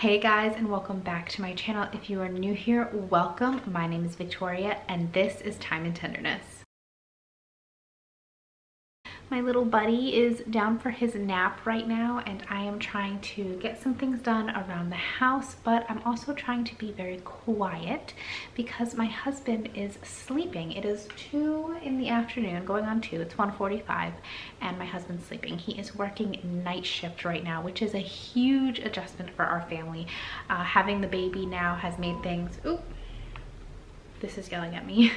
Hey guys, and welcome back to my channel. If you are new here, welcome. My name is Victoria and this is Time and Tenderness. My little buddy is down for his nap right now and I am trying to get some things done around the house, but I'm also trying to be very quiet because my husband is sleeping. It is 2 in the afternoon, going on 2, it's 1:45, and my husband's sleeping. He is working night shift right now, which is a huge adjustment for our family. Having the baby now has made things, oop, this is yelling at me.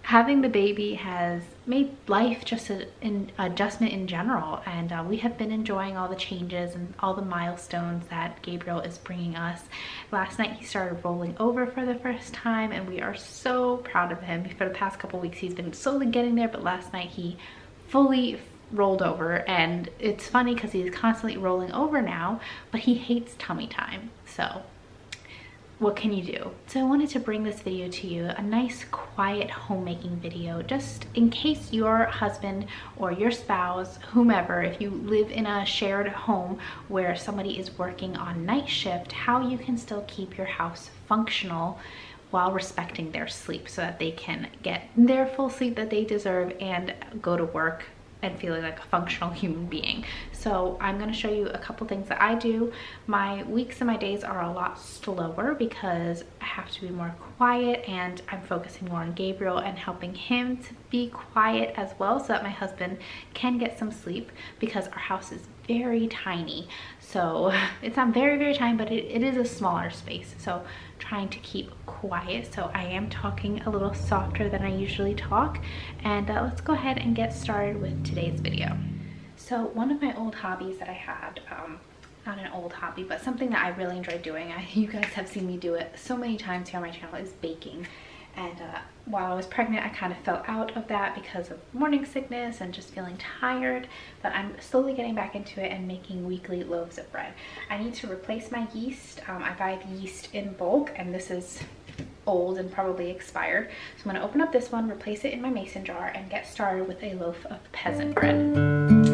Having the baby has made life just an adjustment in general, and we have been enjoying all the changes and all the milestones that Gabriel is bringing us. Last night he started rolling over for the first time and we are so proud of him. For the past couple weeks he's been slowly getting there, but last night he fully rolled over, and it's funny because he's constantly rolling over now, but he hates tummy time. So what can you do? So I wanted to bring this video to you, a nice quiet homemaking video, just in case your husband or your spouse, whomever, if you live in a shared home where somebody is working on night shift, how you can still keep your house functional while respecting their sleep so that they can get their full sleep that they deserve and go to work and feeling like a functional human being. So I'm going to show you a couple things that I do. My weeks and my days are a lot slower because I have to be more quiet and I'm focusing more on Gabriel and helping him to be quiet as well so that my husband can get some sleep, because our house is very tiny. So it's not very tiny, but it is a smaller space. So trying to keep quiet, so I am talking a little softer than I usually talk. And let's go ahead and get started with today's video. So one of my old hobbies that I had, not an old hobby, but something that I really enjoy doing, you guys have seen me do it so many times here on my channel, is baking. And while I was pregnant, I kind of fell out of that because of morning sickness and just feeling tired, but I'm slowly getting back into it and making weekly loaves of bread. I need to replace my yeast. I buy the yeast in bulk, and this is old and probably expired. So I'm going to open up this one, replace it in my mason jar, and get started with a loaf of peasant bread.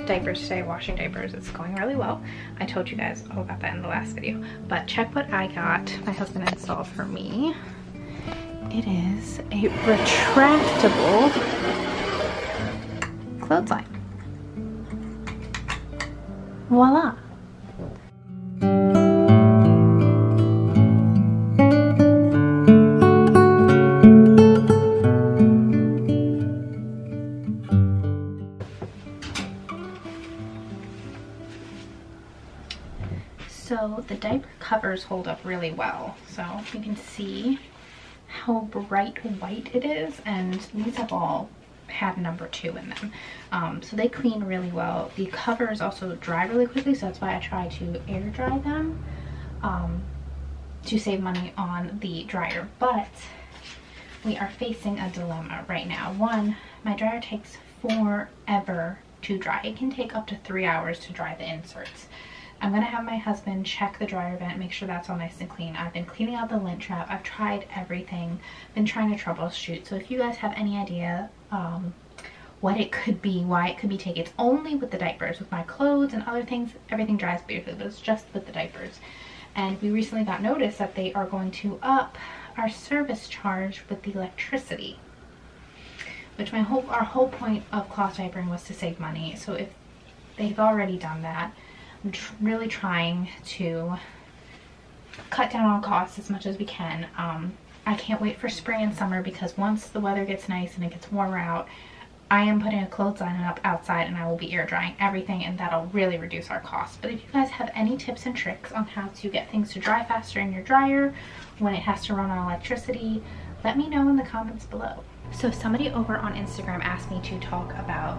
Diapers today, washing diapers. It's going really well. I told you guys all about that in the last video, but check what I got. My husband installed for me. It is a retractable clothesline. Voila. So the diaper covers hold up really well. So you can see how bright white it is, and these have all had number 2 in them. So they clean really well. The covers also dry really quickly, so that's why I try to air dry them to save money on the dryer. But we are facing a dilemma right now. One, my dryer takes forever to dry. It can take up to 3 hours to dry the inserts. I'm gonna have my husband check the dryer vent, make sure that's all nice and clean. I've been cleaning out the lint trap. I've tried everything, been trying to troubleshoot. So if you guys have any idea what it could be, why it could be taken. It's only with the diapers. With my clothes and other things, everything dries beautifully, but it's just with the diapers. And we recently got notice that they are going to up our service charge with the electricity, which our whole point of cloth diapering was to save money. So if they've already done that, I'm really trying to cut down on costs as much as we can. I can't wait for spring and summer, because once the weather gets nice and it gets warmer out, I am putting a clothesline up outside and I will be air drying everything, and that'll really reduce our costs. But if you guys have any tips and tricks on how to get things to dry faster in your dryer when it has to run on electricity, let me know in the comments below. So somebody over on Instagram asked me to talk about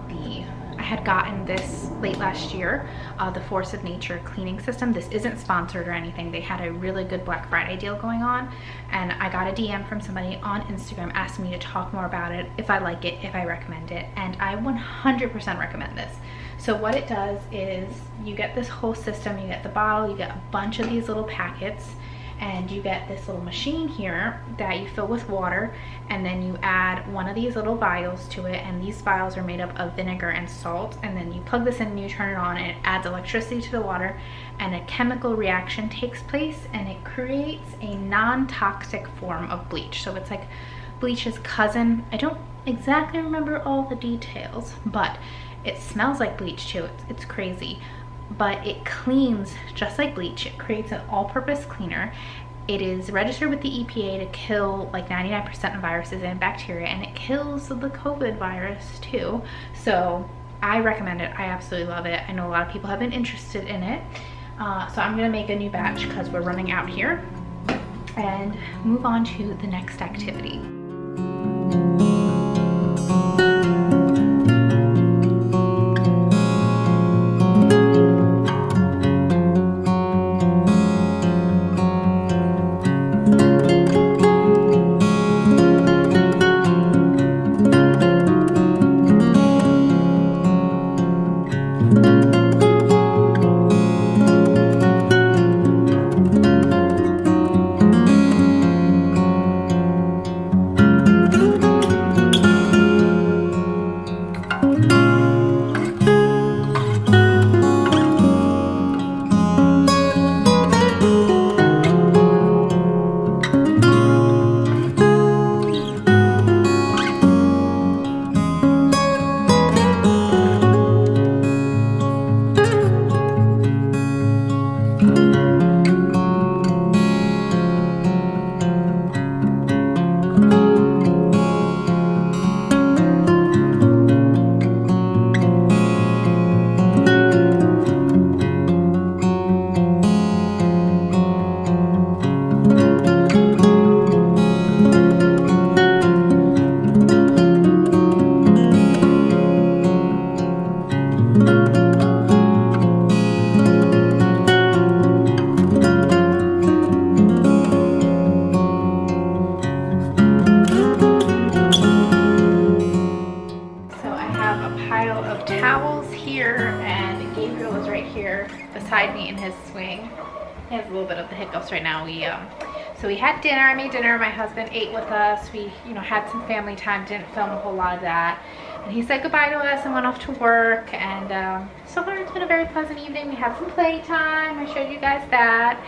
I had gotten this late last year, the Force of Nature cleaning system. This isn't sponsored or anything. They had a really good Black Friday deal going on, and I got a DM from somebody on Instagram asking me to talk more about it, if I like it, if I recommend it, and I 100% recommend this. So what it does is you get this whole system, you get the bottle, you get a bunch of these little packets, and you get this little machine here that you fill with water, and then you add one of these little vials to it, and these vials are made up of vinegar and salt, and then you plug this in and you turn it on, and it adds electricity to the water, and a chemical reaction takes place, and it creates a non-toxic form of bleach. So it's like bleach's cousin. I don't exactly remember all the details, but it smells like bleach too. It's crazy. But it cleans just like bleach. It creates an all-purpose cleaner. It is registered with the EPA to kill like 99% of viruses and bacteria, and it kills the COVID virus too. So I recommend it. I absolutely love it. I know a lot of people have been interested in it. So I'm gonna make a new batch because we're running out here, and move on to the next activity. Beside me in his swing. He has a little bit of the hiccups right now. So we had dinner. I made dinner. My husband ate with us. We, had some family time. Didn't film a whole lot of that. And he said goodbye to us and went off to work. And so far it's been a very pleasant evening. We had some playtime. I showed you guys that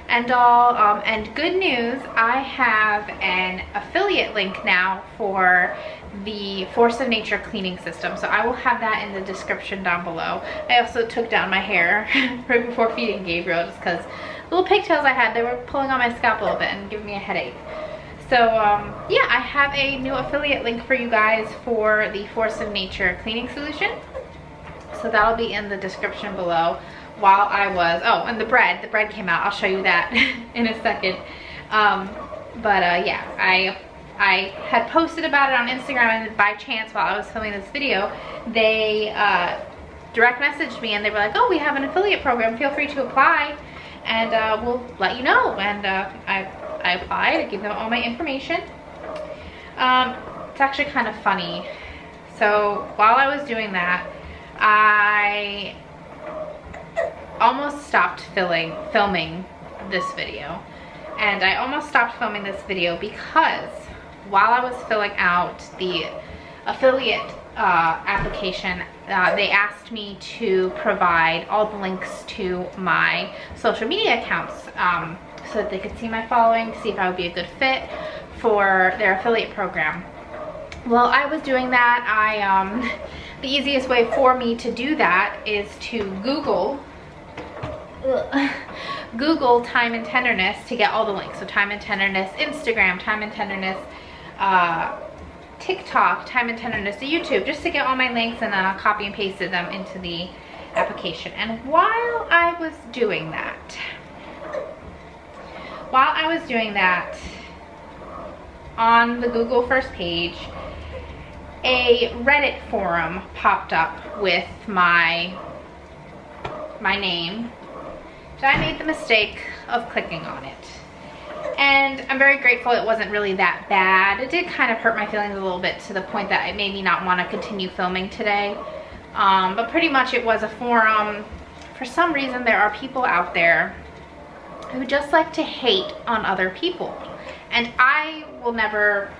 and all. And good news, I have an affiliate link now for the Force of Nature cleaning system. So I will have that in the description down below. I also took down my hair right before feeding Gabriel, just because little pigtails I had, they were pulling on my scalp a little bit and giving me a headache. So yeah, I have a new affiliate link for you guys for the Force of Nature cleaning solution. So that'll be in the description below. While I was, oh, and the bread came out. I'll show you that in a second. Yeah, I had posted about it on Instagram, and by chance while I was filming this video, they direct messaged me and they were like, oh, we have an affiliate program, feel free to apply and we'll let you know. And I applied, I gave them all my information. It's actually kind of funny. So while I was doing that, I almost stopped filming this video. And I almost stopped filming this video because while I was filling out the affiliate application, they asked me to provide all the links to my social media accounts so that they could see my following, see if I would be a good fit for their affiliate program. Well, I was doing that. The easiest way for me to do that is to Google Time and Tenderness to get all the links. So Time and Tenderness Instagram, Time and Tenderness TikTok, Time and Tenderness to YouTube, just to get all my links, and then I'll copy and paste them into the application. And while I was doing that, on the Google first page, a Reddit forum popped up with my name. So I made the mistake of clicking on it. And I'm very grateful it wasn't really that bad. It did kind of hurt my feelings a little bit to the point that it made me not want to continue filming today. But pretty much it was a forum. For some reason, there are people out there who just like to hate on other people. And I will never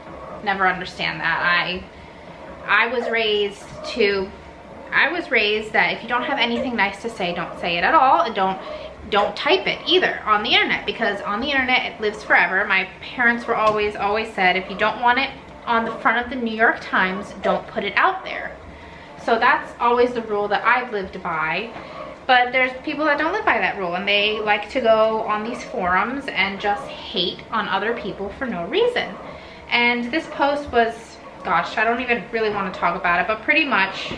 understand that. I was raised that if you don't have anything nice to say, don't say it at all, and don't type it either on the internet, because on the internet it lives forever. My parents were always said, if you don't want it on the front of the New York Times, don't put it out there. So that's always the rule that I've lived by. But there's people that don't live by that rule, and they like to go on these forums and just hate on other people for no reason. And this post was, gosh, I don't even really want to talk about it, but pretty much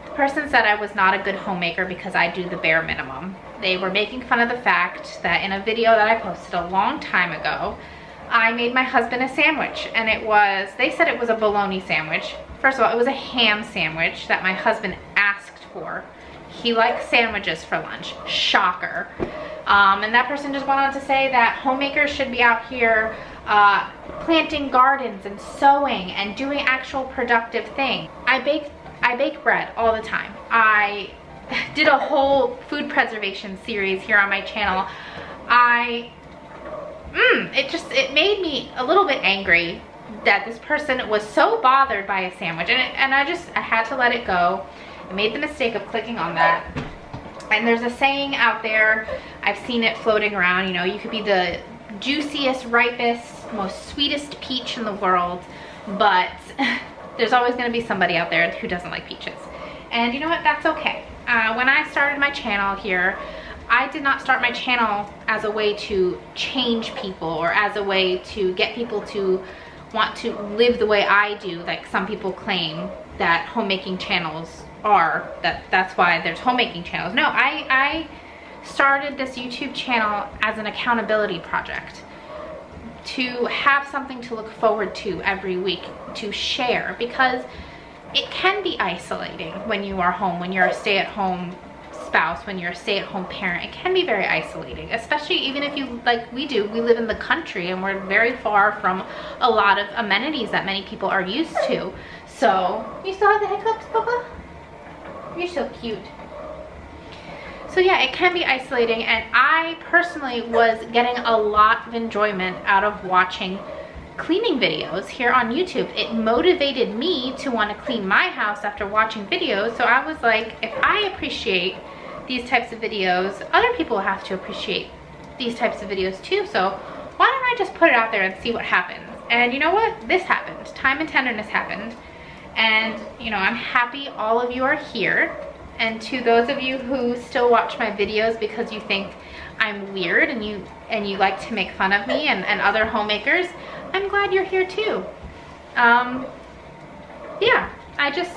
the person said I was not a good homemaker because I do the bare minimum. They were making fun of the fact that in a video that I posted a long time ago, I made my husband a sandwich, and they said it was a bologna sandwich. First of all, it was a ham sandwich that my husband asked for. He likes sandwiches for lunch. Shocker. And that person just went on to say that homemakers should be out here planting gardens and sewing and doing actual productive things. I bake bread all the time. I did a whole food preservation series here on my channel. It made me a little bit angry that this person was so bothered by a sandwich, and I had to let it go. I made the mistake of clicking on that. And there's a saying out there, I've seen it floating around, you know, you could be the juiciest, ripest, most sweetest peach in the world, but there's always going to be somebody out there who doesn't like peaches. And you know what, that's okay. When I started my channel here, I did not start my channel as a way to change people or as a way to get people to want to live the way I do, like some people claim that homemaking channels are, that's why there's homemaking channels. No, I started this YouTube channel as an accountability project, to have something to look forward to every week, to share, because it can be isolating when you are home, when you're a stay-at-home spouse, when you're a stay-at-home parent. It can be very isolating, especially even if you, like we do, we live in the country and we're very far from a lot of amenities that many people are used to. So, you still have the hiccups, Papa? You're so cute. So yeah, it can be isolating, and I personally was getting a lot of enjoyment out of watching cleaning videos here on YouTube. It motivated me to want to clean my house after watching videos. So I was like, if I appreciate these types of videos, other people have to appreciate these types of videos too. So why don't I just put it out there and see what happens? And you know what? This happened. Time and Tenderness happened. And you know, I'm happy all of you are here. And to those of you who still watch my videos because you think I'm weird and you like to make fun of me and other homemakers, I'm glad you're here too. Yeah, I just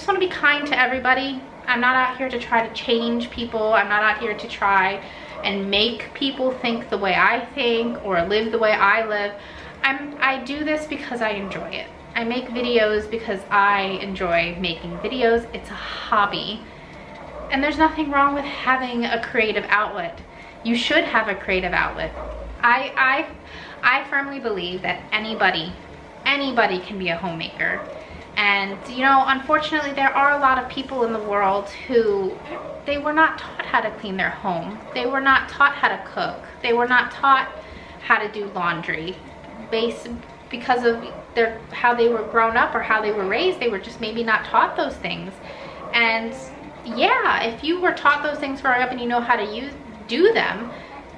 want to be kind to everybody. I'm not out here to try to change people. I'm not out here to try and make people think the way I think or live the way I live. I do this because I enjoy it. I make videos because I enjoy making videos. It's a hobby. And there's nothing wrong with having a creative outlet. You should have a creative outlet. I firmly believe that anybody can be a homemaker. And you know, unfortunately, there are a lot of people in the world who, they were not taught how to clean their home. They were not taught how to cook. They were not taught how to do laundry. because of how they were grown up or how they were raised. They were just maybe not taught those things. And yeah, if you were taught those things growing up and you know how to do them,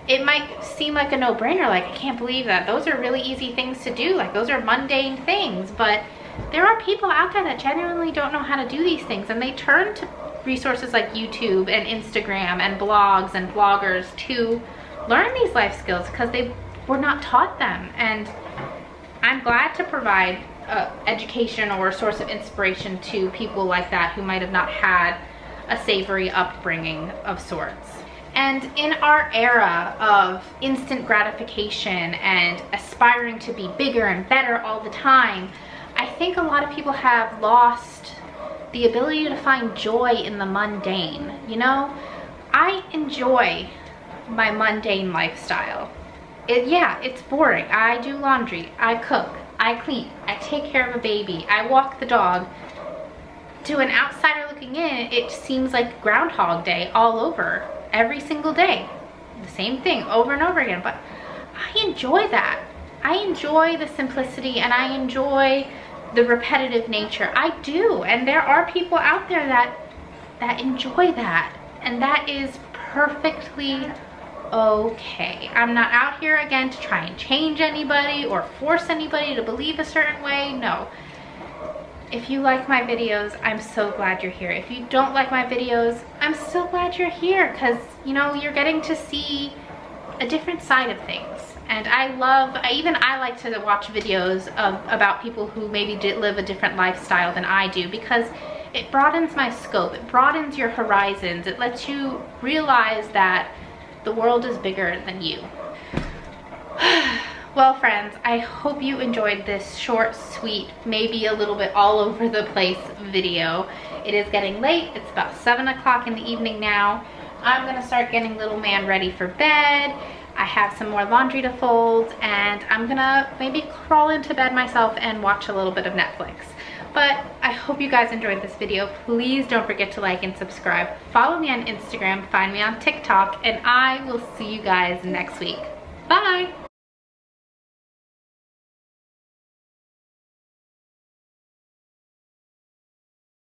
it might seem like a no-brainer. Like, I can't believe that. Those are really easy things to do. Like, those are mundane things. But there are people out there that genuinely don't know how to do these things, and they turn to resources like YouTube and Instagram and blogs and bloggers to learn these life skills because they were not taught them. And I'm glad to provide education or a source of inspiration to people like that who might have not had a savory upbringing of sorts. And in our era of instant gratification and aspiring to be bigger and better all the time, I think a lot of people have lost the ability to find joy in the mundane. You know, I enjoy my mundane lifestyle. Yeah, it's boring. I do laundry, I cook, I clean, I take care of a baby, I walk the dog. To an outsider looking in, it seems like Groundhog Day all over, every single day. The same thing over and over again, but I enjoy that. I enjoy the simplicity and I enjoy the repetitive nature. I do, and there are people out there that enjoy that, and that is perfectly okay. I'm not out here again to try and change anybody or force anybody to believe a certain way. No. If you like my videos, I'm so glad you're here. If you don't like my videos, I'm still glad you're here, because, you know, you're getting to see a different side of things. And I like to watch videos about people who maybe live a different lifestyle than I do, because it broadens my scope, it broadens your horizons, it lets you realize that the world is bigger than you. Well, friends, I hope you enjoyed this short, sweet, maybe a little bit all over the place video. It is getting late. It's about 7 o'clock in the evening now. I'm gonna start getting little man ready for bed. I have some more laundry to fold, and I'm gonna maybe crawl into bed myself and watch a little bit of Netflix. But I hope you guys enjoyed this video. Please don't forget to like and subscribe. Follow me on Instagram, find me on TikTok, and I will see you guys next week. Bye!